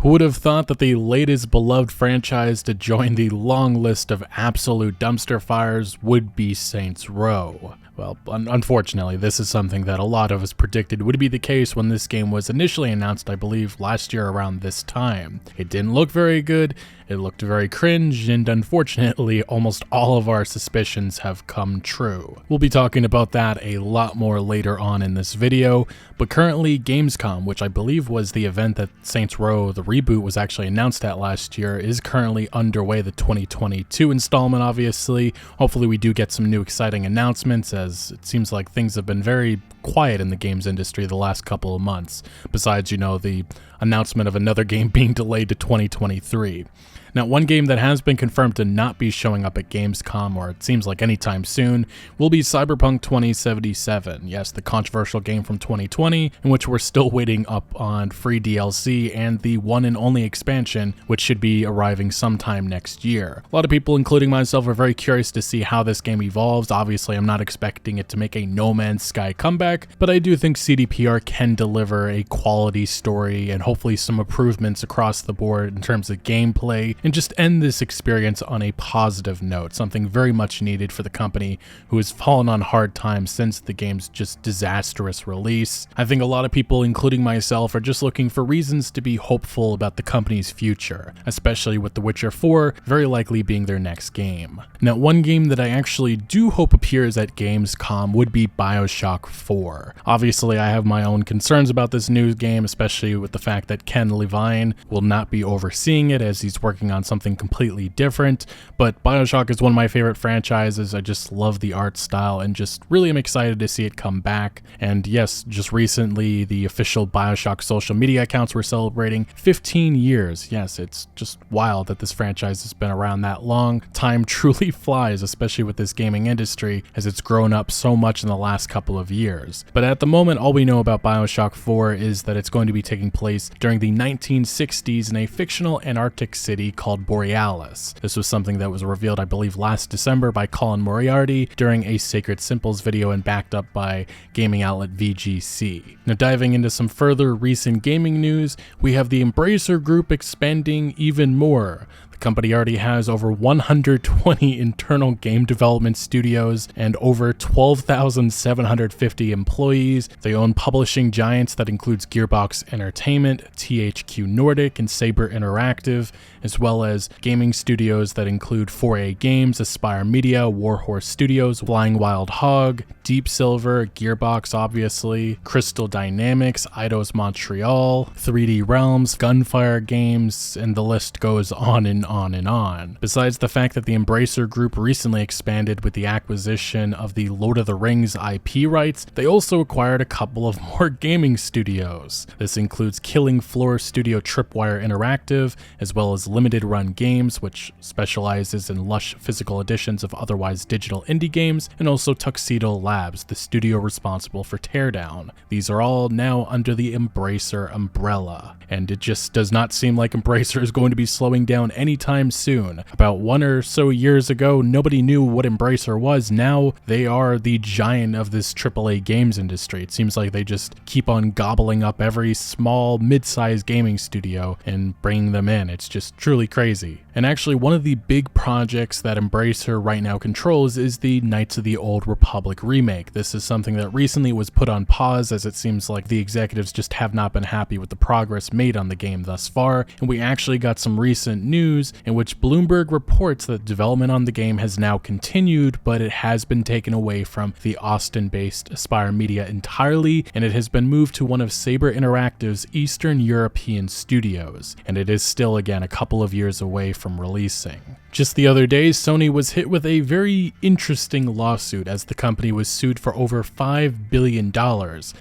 Who would have thought that the latest beloved franchise to join the long list of absolute dumpster fires would be Saints Row? Well, unfortunately, this is something that a lot of us predicted would be the case when this game was initially announced, I believe, last year around this time. It didn't look very good, it looked very cringe, and unfortunately, almost all of our suspicions have come true. We'll be talking about that a lot more later on in this video, but currently Gamescom, which I believe was the event that Saints Row the reboot was actually announced at last year, is currently underway, the 2022 installment obviously. Hopefully we do get some new exciting announcements, as it seems like things have been very quiet in the games industry the last couple of months, besides, the announcement of another game being delayed to 2023. Now, one game that has been confirmed to not be showing up at Gamescom, or it seems like anytime soon, will be Cyberpunk 2077. Yes, the controversial game from 2020, in which we're still waiting up on free DLC and the one and only expansion, which should be arriving sometime next year. A lot of people, including myself, are very curious to see how this game evolves. Obviously, I'm not expecting it to make a No Man's Sky comeback, but I do think CDPR can deliver a quality story and hopefully some improvements across the board in terms of gameplay, and just end this experience on a positive note, something very much needed for the company who has fallen on hard times since the game's just disastrous release. I think a lot of people, including myself, are just looking for reasons to be hopeful about the company's future, especially with The Witcher 4 very likely being their next game. Now, one game that I actually do hope appears at Gamescom would be Bioshock 4. Obviously, I have my own concerns about this new game, especially with the fact that Ken Levine will not be overseeing it as he's working on something completely different, but Bioshock is one of my favorite franchises. I just love the art style and just really am excited to see it come back. And yes, just recently the official Bioshock social media accounts were celebrating 15 years. Yes, it's just wild that this franchise has been around that long. Time truly flies, especially with this gaming industry, as it's grown up so much in the last couple of years. But at the moment, all we know about Bioshock 4 is that it's going to be taking place during the 1960s in a fictional Antarctic city called Borealis. This was something that was revealed, I believe, last December by Colin Moriarty during a Sacred Simples video and backed up by gaming outlet VGC. Now, diving into some further recent gaming news, we have the Embracer Group expanding even more. The company already has over 120 internal game development studios and over 12,750 employees. They own publishing giants that includes Gearbox Entertainment, THQ Nordic, and Saber Interactive, as well as gaming studios that include 4A Games, Aspire Media, Warhorse Studios, Flying Wild Hog, Deep Silver, Gearbox obviously, Crystal Dynamics, Eidos Montreal, 3D Realms, Gunfire Games, and the list goes on and on and on. Besides the fact that the Embracer Group recently expanded with the acquisition of the Lord of the Rings IP rights, they also acquired a couple of more gaming studios. This includes Killing Floor Studio Tripwire Interactive, as well as Limited Run Games, which specializes in lush physical editions of otherwise digital indie games, and also Tuxedo Labs, the studio responsible for Teardown. These are all now under the Embracer umbrella, and it just does not seem like Embracer is going to be slowing down anytime soon. About 1 or so years ago, nobody knew what Embracer was. Now they are the giant of this AAA games industry. It seems like they just keep on gobbling up every small, mid-sized gaming studio and bringing them in. It's just truly crazy. And actually, one of the big projects that Embracer right now controls is the Knights of the Old Republic remake. This is something that recently was put on pause, as it seems like the executives just have not been happy with the progress made on the game thus far, and we actually got some recent news in which Bloomberg reports that development on the game has now continued, but it has been taken away from the Austin-based Aspire Media entirely, and it has been moved to one of Saber Interactive's Eastern European studios, and it is still, again, a couple of years away from releasing. Just the other day, Sony was hit with a very interesting lawsuit as the company was sued for over $5 billion,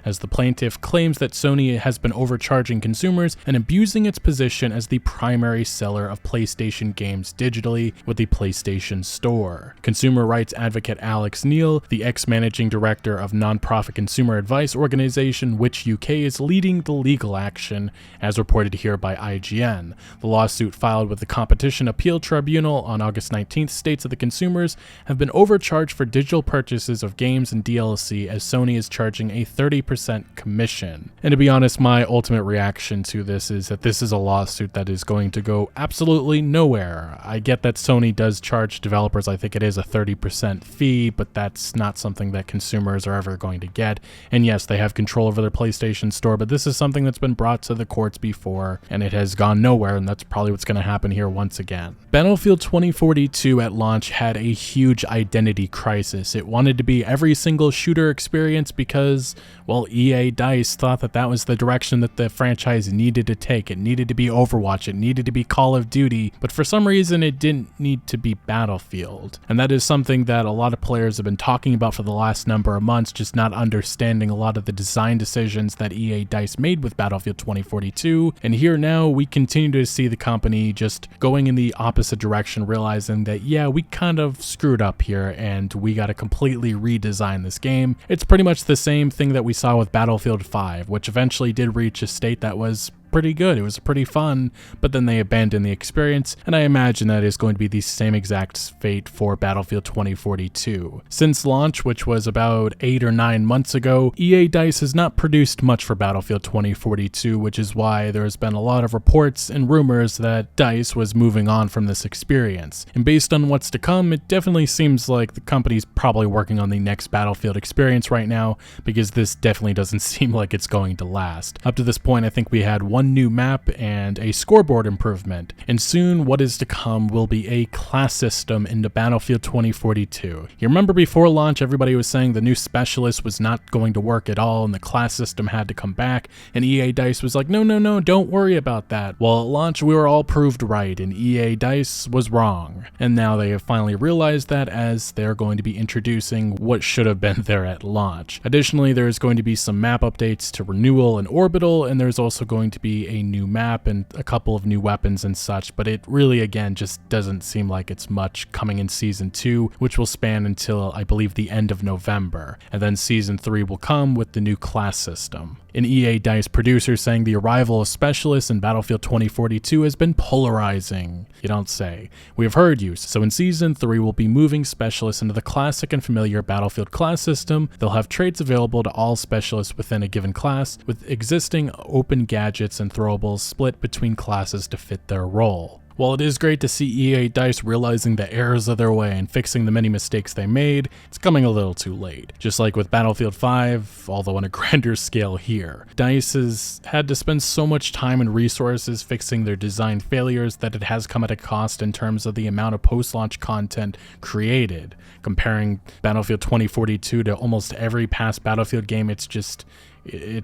as the plaintiff claims that Sony has been overcharging consumers and abusing its position as the primary seller of PlayStation games digitally with the PlayStation Store. Consumer rights advocate Alex Neil, the ex-managing director of nonprofit consumer advice organization Which UK, is leading the legal action, as reported here by IGN. The lawsuit filed with the Competition Competition Appeal Tribunal on August 19th states that the consumers have been overcharged for digital purchases of games and DLC, as Sony is charging a 30% commission. And to be honest, my ultimate reaction to this is that this is a lawsuit that is going to go absolutely nowhere. I get that Sony does charge developers, I think it is a 30% fee, but that's not something that consumers are ever going to get. And yes, they have control over their PlayStation Store, but this is something that's been brought to the courts before, and it has gone nowhere, and that's probably what's going to happen here once again. Battlefield 2042 at launch had a huge identity crisis. It wanted to be every single shooter experience because, well, EA DICE thought that that was the direction that the franchise needed to take. It needed to be Overwatch, it needed to be Call of Duty, but for some reason it didn't need to be Battlefield. And that is something that a lot of players have been talking about for the last number of months, just not understanding a lot of the design decisions that EA DICE made with Battlefield 2042. And here now we continue to see the company just going in the opposite direction, realizing that, yeah, we kind of screwed up here and we got to completely redesign this game. It's pretty much the same thing that we saw with Battlefield 5, which eventually did reach a state that was pretty good. It was pretty fun, but then they abandoned the experience, and I imagine that is going to be the same exact fate for Battlefield 2042. Since launch, which was about 8 or 9 months ago, EA DICE has not produced much for Battlefield 2042, which is why there's been a lot of reports and rumors that DICE was moving on from this experience. And based on what's to come, it definitely seems like the company's probably working on the next Battlefield experience right now, because this definitely doesn't seem like it's going to last. Up to this point, I think we had one new map and a scoreboard improvement, and soon what is to come will be a class system into Battlefield 2042. You remember before launch everybody was saying the new specialist was not going to work at all and the class system had to come back, and EA DICE was like, no, don't worry about that. Well, at launch we were all proved right and EA DICE was wrong, and now they have finally realized that, as they're going to be introducing what should have been there at launch. Additionally, there's going to be some map updates to Renewal and Orbital, and there's also going to be a new map and a couple of new weapons and such, but it really, again, just doesn't seem like it's much coming in Season 2, which will span until, I believe, the end of November, and then Season 3 will come with the new class system. An EA DICE producer saying the arrival of specialists in Battlefield 2042 has been polarizing. You don't say. We have heard you. So in Season 3, we'll be moving specialists into the classic and familiar Battlefield class system. They'll have traits available to all specialists within a given class, with existing open gadgets and throwables split between classes to fit their role. While it is great to see EA DICE realizing the errors of their way and fixing the many mistakes they made, it's coming a little too late. Just like with Battlefield 5, although on a grander scale here. DICE has had to spend so much time and resources fixing their design failures that it has come at a cost in terms of the amount of post-launch content created. Comparing Battlefield 2042 to almost every past Battlefield game, it's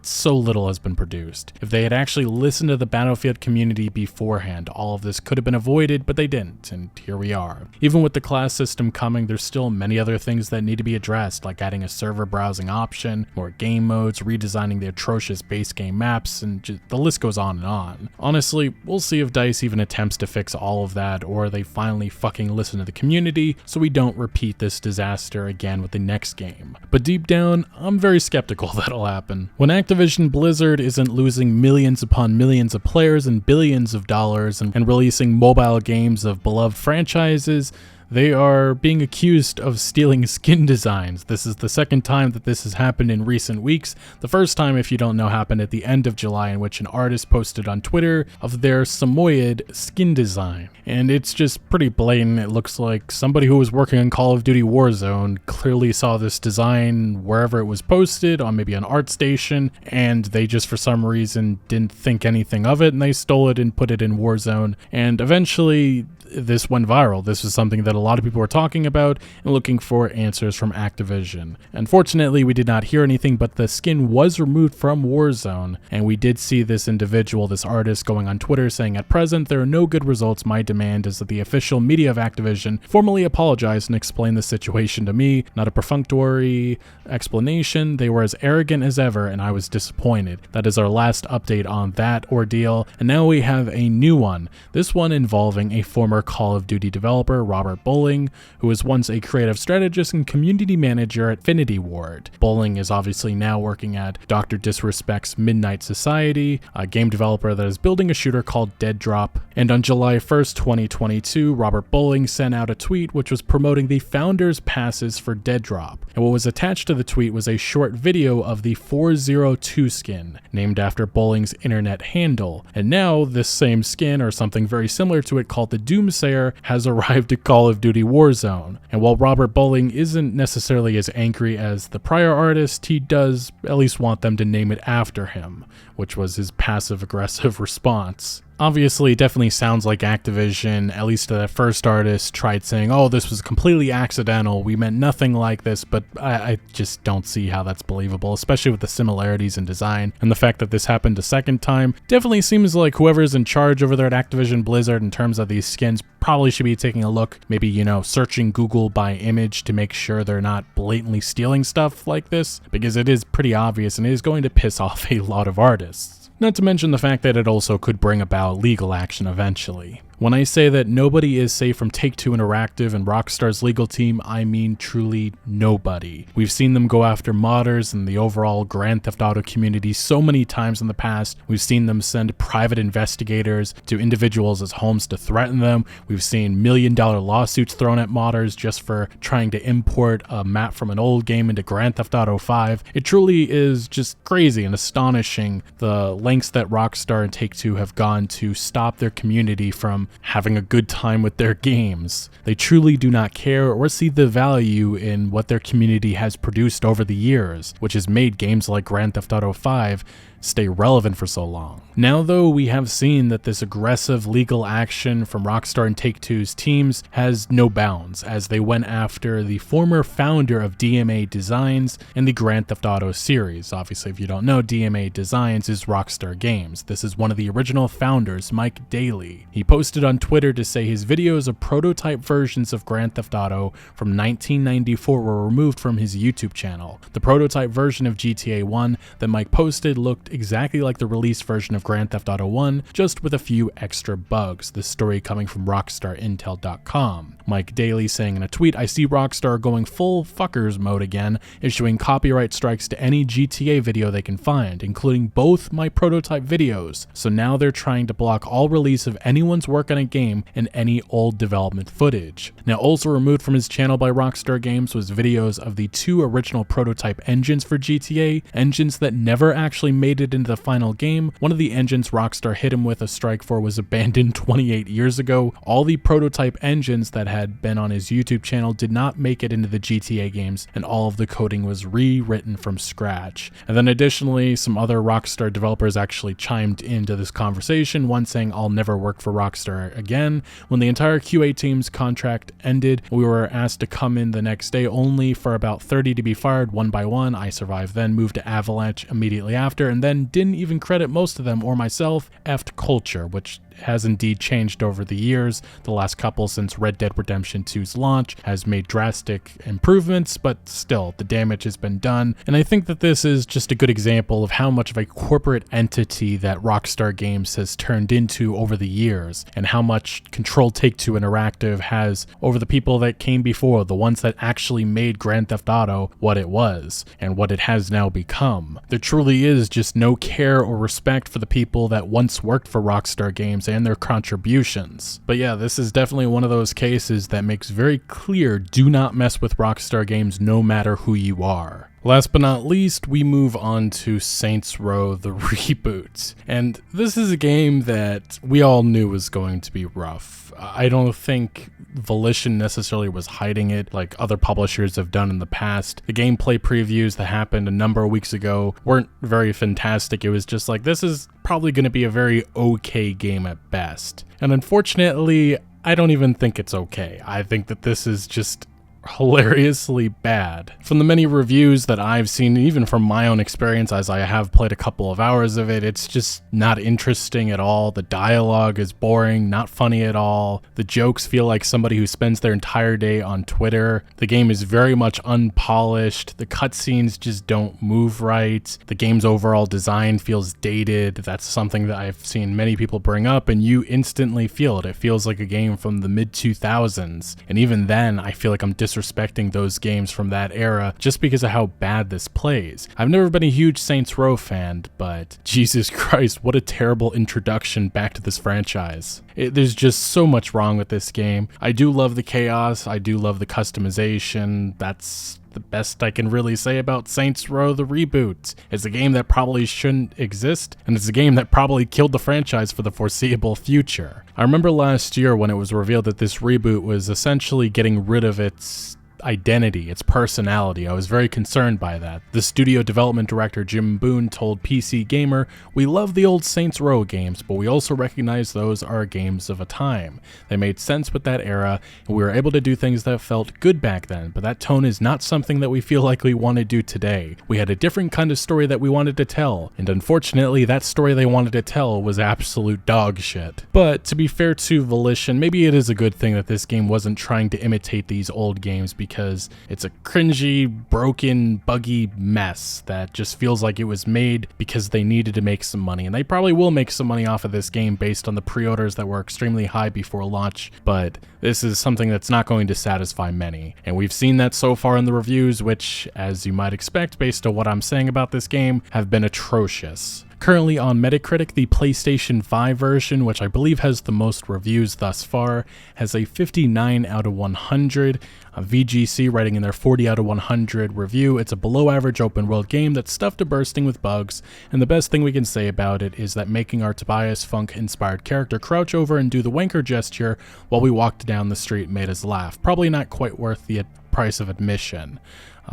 so little has been produced. If they had actually listened to the Battlefield community beforehand, all of this could have been avoided, but they didn't, and here we are. Even with the class system coming, there's still many other things that need to be addressed, like adding a server browsing option, more game modes, redesigning the atrocious base game maps, and the list goes on and on. Honestly, we'll see if DICE even attempts to fix all of that, or they finally fucking listen to the community so we don't repeat this disaster again with the next game. But deep down, I'm very skeptical that'll happen. When Activision Blizzard isn't losing millions upon millions of players and billions of dollars and releasing mobile games of beloved franchises, they are being accused of stealing skin designs. This is the second time that this has happened in recent weeks. The first time, if you don't know, happened at the end of July, in which an artist posted on Twitter of their Samoyed skin design. And it's just pretty blatant. It looks like somebody who was working on Call of Duty Warzone clearly saw this design wherever it was posted, on maybe an ArtStation, and they just for some reason didn't think anything of it, and they stole it and put it in Warzone. And eventually this went viral. This was something that a lot of people were talking about and looking for answers from Activision. Unfortunately, we did not hear anything, but the skin was removed from Warzone, and we did see this individual, this artist, going on Twitter saying, "At present, there are no good results. My demand is that the official media of Activision formally apologize and explain the situation to me. Not a perfunctory explanation. They were as arrogant as ever, and I was disappointed." That is our last update on that ordeal, and now we have a new one. This one involving a former former Call of Duty developer Robert Bowling, who was once a creative strategist and community manager at Infinity Ward. Bowling is obviously now working at Dr. Disrespect's Midnight Society, a game developer that is building a shooter called Dead Drop. And on July 1st, 2022, Robert Bowling sent out a tweet which was promoting the founders' passes for Dead Drop. And what was attached to the tweet was a short video of the 402 skin, named after Bowling's internet handle. And now this same skin, or something very similar to it called the Doomsayer, has arrived at Call of Duty Warzone. And while Robert Bowling isn't necessarily as angry as the prior artist, he does at least want them to name it after him, which was his passive-aggressive response. Obviously, it definitely sounds like Activision, at least the first artist, tried saying, oh, this was completely accidental, we meant nothing like this, but I just don't see how that's believable, especially with the similarities in design, and the fact that this happened a second time. Definitely seems like whoever's in charge over there at Activision Blizzard in terms of these skins probably should be taking a look, maybe, searching Google by image to make sure they're not blatantly stealing stuff like this, because it is pretty obvious and it is going to piss off a lot of artists. Not to mention the fact that it also could bring about legal action eventually. When I say that nobody is safe from Take-Two Interactive and Rockstar's legal team, I mean truly nobody. We've seen them go after modders and the overall Grand Theft Auto community so many times in the past. We've seen them send private investigators to individuals' homes to threaten them. We've seen million-dollar lawsuits thrown at modders just for trying to import a map from an old game into Grand Theft Auto 5. It truly is just crazy and astonishing the lengths that Rockstar and Take-Two have gone to stop their community from having a good time with their games. They truly do not care or see the value in what their community has produced over the years, which has made games like Grand Theft Auto 5 stay relevant for so long. Now though, we have seen that this aggressive legal action from Rockstar and Take-Two's teams has no bounds, as they went after the former founder of DMA Designs and the Grand Theft Auto series. Obviously, if you don't know, DMA Designs is Rockstar Games. This is one of the original founders, Mike Daly. He posted on Twitter to say his videos of prototype versions of Grand Theft Auto from 1994 were removed from his YouTube channel. The prototype version of GTA 1 that Mike posted looked exactly like the released version of Grand Theft Auto 1, just with a few extra bugs. This story coming from RockstarIntel.com. Mike Daly saying in a tweet, I see Rockstar going full fuckers mode again, issuing copyright strikes to any GTA video they can find, including both my prototype videos. So now they're trying to block all release of anyone's work on a game and any old development footage. Now, also removed from his channel by Rockstar Games was videos of the two original prototype engines for GTA, engines that never actually made it into the final game. One of the engines Rockstar hit him with a strike for was abandoned 28 years ago. All the prototype engines that had been on his YouTube channel did not make it into the GTA games, and all of the coding was rewritten from scratch. And then additionally, some other Rockstar developers actually chimed into this conversation, one saying, I'll never work for Rockstar again. When the entire QA team's contract ended, we were asked to come in the next day, only for about 30 to be fired one by one. I survived then, moved to Avalanche immediately after, and then didn't even credit most of them or myself. Effed culture, which has indeed changed over the years. The last couple since Red Dead Redemption 2's launch has made drastic improvements, but still, the damage has been done. And I think that this is just a good example of how much of a corporate entity that Rockstar Games has turned into over the years, and how much control Take-Two Interactive has over the people that came before, the ones that actually made Grand Theft Auto what it was, and what it has now become. There truly is just no care or respect for the people that once worked for Rockstar Games and their contributions. But yeah, this is definitely one of those cases that makes very clear, do not mess with Rockstar Games no matter who you are. Last but not least, we move on to Saints Row the Reboot. And this is a game that we all knew was going to be rough. I don't think Volition necessarily was hiding it like other publishers have done in the past. The gameplay previews that happened a number of weeks ago weren't very fantastic. It was just like, this is probably going to be a very okay game at best. And unfortunately, I don't even think it's okay. I think that this is just hilariously bad. From the many reviews that I've seen, even from my own experience as I have played a couple of hours of it, it's just not interesting at all. The dialogue is boring, not funny at all. The jokes feel like somebody who spends their entire day on Twitter. The game is very much unpolished. The cutscenes just don't move right. The game's overall design feels dated. That's something that I've seen many people bring up, and you instantly feel it. It feels like a game from the mid-2000s, and even then, I feel like I'm disrespecting those games from that era just because of how bad this plays. I've never been a huge Saints Row fan, but Jesus Christ, what a terrible introduction back to this franchise. There's just so much wrong with this game. I do love the chaos, I do love the customization. That's the best I can really say about Saints Row the Reboot. It's a game that probably shouldn't exist, and it's a game that probably killed the franchise for the foreseeable future. I remember last year when it was revealed that this reboot was essentially getting rid of its identity, its personality. I was very concerned by that. The studio development director Jim Boone told PC Gamer, "We love the old Saints Row games, but we also recognize those are games of a time. They made sense with that era, and we were able to do things that felt good back then, but that tone is not something that we feel like we want to do today. We had a different kind of story that we wanted to tell, and unfortunately that story they wanted to tell was absolute dog shit." But to be fair to Volition, maybe it is a good thing that this game wasn't trying to imitate these old games, because it's a cringy, broken, buggy mess that just feels like it was made because they needed to make some money. And they probably will make some money off of this game based on the pre-orders that were extremely high before launch, but this is something that's not going to satisfy many. And we've seen that so far in the reviews, which, as you might expect based on what I'm saying about this game, have been atrocious. Currently on Metacritic, the PlayStation 5 version, which I believe has the most reviews thus far, has a 59 out of 100. VGC writing in their 40 out of 100 review. It's a below average open world game that's stuffed to bursting with bugs, and the best thing we can say about it is that making our Tobias Funk inspired character crouch over and do the wanker gesture while we walked down the street made us laugh. Probably not quite worth the price of admission.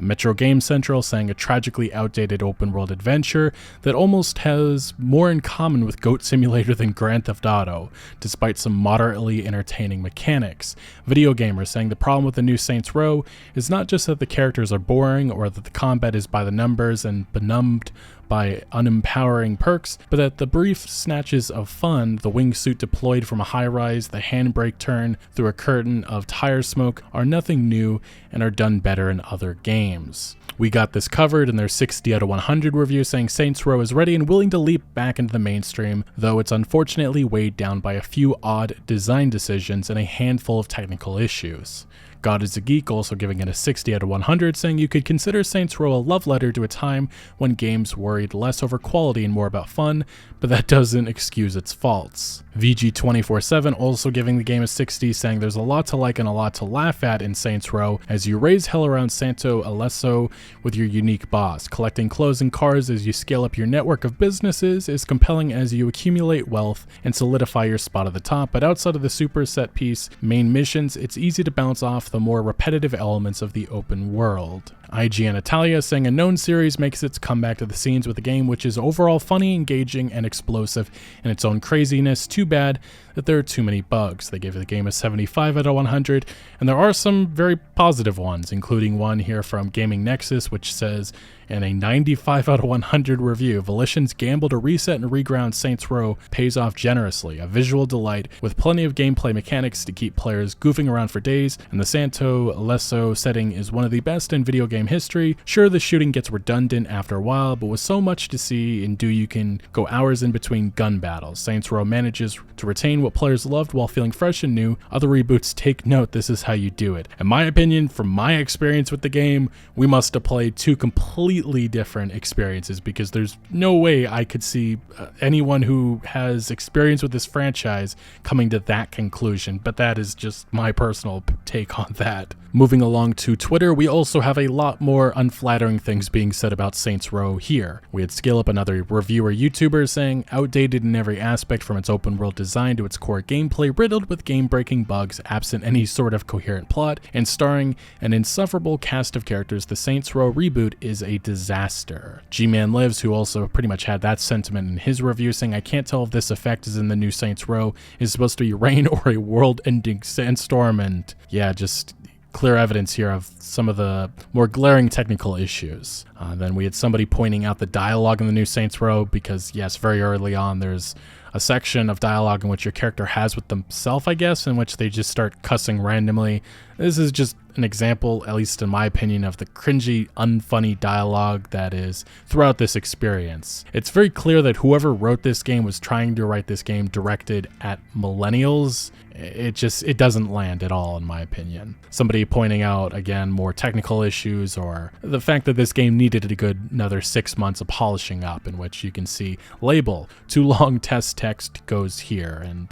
Metro Game Central saying a tragically outdated open world adventure that almost has more in common with Goat Simulator than Grand Theft Auto, despite some moderately entertaining mechanics. Video Gamer saying the problem with the new Saints Row is not just that the characters are boring or that the combat is by the numbers and benumbed by unempowering perks, but that the brief snatches of fun, the wingsuit deployed from a high-rise, the handbrake turn through a curtain of tire smoke, are nothing new and are done better in other games. We got this covered in their 60 out of 100 review, saying Saints Row is ready and willing to leap back into the mainstream, though it's unfortunately weighed down by a few odd design decisions and a handful of technical issues. God is a Geek also giving it a 60 out of 100, saying you could consider Saints Row a love letter to a time when games worried less over quality and more about fun, but that doesn't excuse its faults. VG247 also giving the game a 60, saying there's a lot to like and a lot to laugh at in Saints Row as you raise hell around Santo Alesso with your unique boss. Collecting clothes and cars as you scale up your network of businesses is compelling as you accumulate wealth and solidify your spot at the top, but outside of the super set piece main missions, it's easy to bounce off the more repetitive elements of the open world. IGN Italia saying a known series makes its comeback to the scenes with a game which is overall funny, engaging, and explosive in its own craziness. Too bad that there are too many bugs. They gave the game a 75 out of 100, and there are some very positive ones, including one here from Gaming Nexus, which says, in a 95 out of 100 review, Volition's gamble to reset and reground Saints Row pays off generously, a visual delight with plenty of gameplay mechanics to keep players goofing around for days, and the Santo Alesso setting is one of the best in video game history. Sure, the shooting gets redundant after a while, but with so much to see and do, you can go hours in between gun battles. Saints Row manages to retain what players loved while feeling fresh and new. Other reboots take note, this is how you do it. In my opinion, from my experience with the game, we must have played two completely different experiences, because there's no way I could see anyone who has experience with this franchise coming to that conclusion, but that is just my personal take on that. Moving along to Twitter, we also have a lot more unflattering things being said about Saints Row here. We had Scale Up, another reviewer YouTuber, saying, outdated in every aspect from its open world design to its core gameplay, riddled with game-breaking bugs, absent any sort of coherent plot, and starring an insufferable cast of characters, the Saints Row reboot is a disaster. G-Man Lives, who also pretty much had that sentiment in his review, saying, I can't tell if this effect is in the new Saints Row, is supposed to be rain or a world-ending sandstorm, and yeah, just clear evidence here of some of the more glaring technical issues. Then we had somebody pointing out the dialogue in the new Saints Row, because yes, very early on there's a section of dialogue in which your character has with themselves, I guess, in which they just start cussing randomly. This is just an example, at least in my opinion, of the cringy, unfunny dialogue that is throughout this experience. It's very clear that whoever wrote this game was trying to write this game directed at millennials. It doesn't land at all, in my opinion. Somebody pointing out, again, more technical issues, or the fact that this game needed a good another 6 months of polishing up, in which you can see label, too long test text goes here, and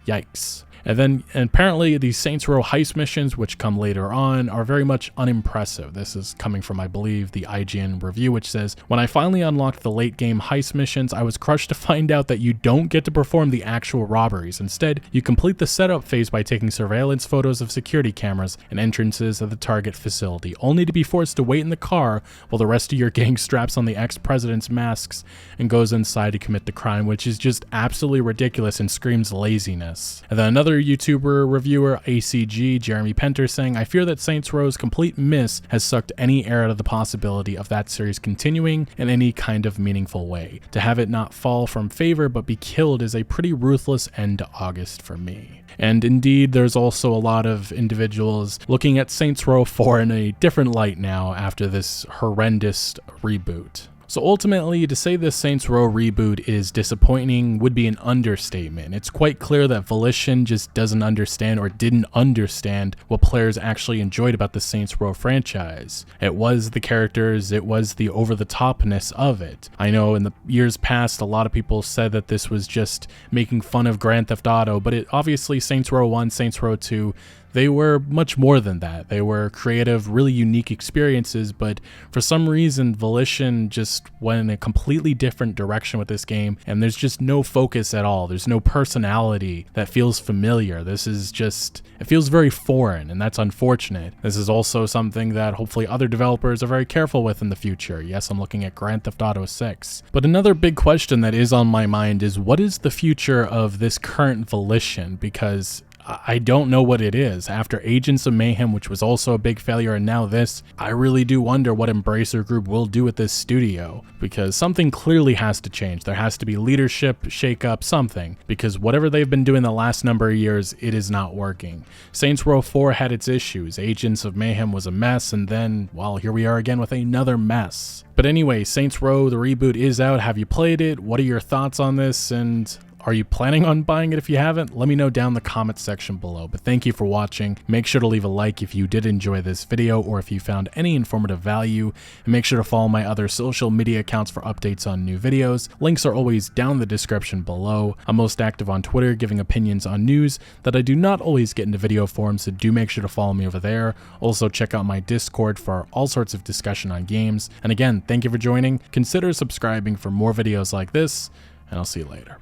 yikes. And then apparently these Saints Row heist missions, which come later on, are very much unimpressive. This is coming from, I believe, the IGN review, which says, when I finally unlocked the late game heist missions, I was crushed to find out that you don't get to perform the actual robberies. Instead, you complete the setup phase by taking surveillance photos of security cameras and entrances of the target facility, only to be forced to wait in the car while the rest of your gang straps on the ex-president's masks and goes inside to commit the crime, which is just absolutely ridiculous and screams laziness. And then another YouTuber reviewer, ACG, Jeremy Penter, saying, I fear that Saints Row's complete miss has sucked any air out of the possibility of that series continuing in any kind of meaningful way. To have it not fall from favor but be killed is a pretty ruthless end to August for me. And indeed, there's also a lot of individuals looking at Saints Row 4 in a different light now after this horrendous reboot. So ultimately, to say this Saints Row reboot is disappointing would be an understatement. It's quite clear that Volition just doesn't understand, or didn't understand, what players actually enjoyed about the Saints Row franchise. It was the characters, it was the over-the-topness of it. I know in the years past, a lot of people said that this was just making fun of Grand Theft Auto, but obviously Saints Row 1, Saints Row 2, they were much more than that. They were creative, really unique experiences, but for some reason, Volition just went in a completely different direction with this game, and there's just no focus at all. There's no personality that feels familiar. This is just, it feels very foreign, and that's unfortunate. This is also something that hopefully other developers are very careful with in the future. Yes, I'm looking at Grand Theft Auto 6. But another big question that is on my mind is, what is the future of this current Volition? Because I don't know what it is. After Agents of Mayhem, which was also a big failure, and now this, I really do wonder what Embracer Group will do with this studio, because something clearly has to change. There has to be leadership, shake-up, something, because whatever they've been doing the last number of years, it is not working. Saints Row 4 had its issues. Agents of Mayhem was a mess, and then, well, here we are again with another mess. But anyway, Saints Row, the reboot is out. Have you played it? What are your thoughts on this? And are you planning on buying it if you haven't? Let me know down in the comments section below. But thank you for watching. Make sure to leave a like if you did enjoy this video, or if you found any informative value. And make sure to follow my other social media accounts for updates on new videos. Links are always down in the description below. I'm most active on Twitter, giving opinions on news that I do not always get into video form, so do make sure to follow me over there. Also check out my Discord for all sorts of discussion on games. And again, thank you for joining. Consider subscribing for more videos like this, and I'll see you later.